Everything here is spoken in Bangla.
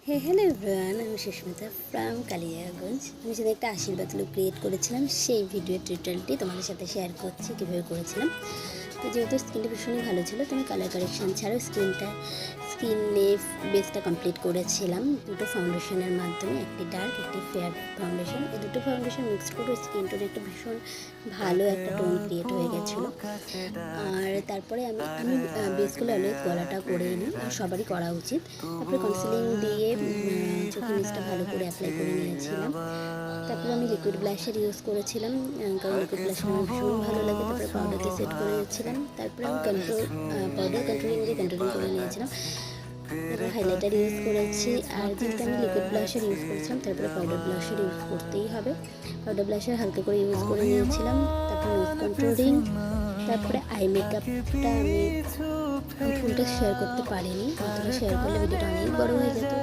হ্যালো এভরিওয়ান, আমি সুস্মিতা ফ্রম কালিয়াগঞ্জ। আমি সেদিন একটা আশীর্বাদ লুক ক্রিয়েট করেছিলাম, সেই ভিডিও টিউটোরিয়ালটি তোমাদের সাথে শেয়ার করছি কীভাবে করেছিলাম। তো যেহেতু স্কিনটা ভীষণই ভালো ছিল, তো আমি কালার কারেকশান ছাড়াও স্কিনে বেসটা কমপ্লিট করেছিলাম দুটো ফাউন্ডেশনের মাধ্যমে, একটি ডার্ক একটি ফেয়ার ফাউন্ডেশন। এই দুটো ফাউন্ডেশন মিক্স করে স্কিন টোনে একটা ভীষণ ভালো একটা টোন ক্রিয়েট হয়ে গেছিলো। আর তারপরে আমি বেসগুলো অলওয়েজ গলাটা করে নিই, আর সবারই করা উচিত। তারপরে কনসিলিং দিয়ে চোখের নিচটা ভালো করে অ্যাপ্লাই করে নিয়েছিলাম। তারপরে আমি লিকুইড ব্লাশার ইউজ করেছিলাম, কারণ লিকুইড ব্লাশার আমার ভীষণ ভালো লাগে। তারপরে পাউডার দিয়ে সেট করেছিলাম। তারপরে আমি পাউডার কন্ট্রোলিং করে নিয়েছিলাম। তারপরে হাইলাইটার ইউজ করেছি। আর যেহেতু আমি লিকুইড ব্লাশার ইউজ করেছিলাম, তারপরে পাউডার ব্লাশার ইউজ করতেই হবে। পাউডার ব্লাশার হালকা করে ইউজ করে নিয়েছিলাম। তারপরে নোজ কন্ট্রোলিং, তারপরে আই মেকআপটা আমি ফুলটা শেয়ার করতে পারিনি, অতটা শেয়ার করলে ভিডিওটা অনেক বড় হয়ে যেত।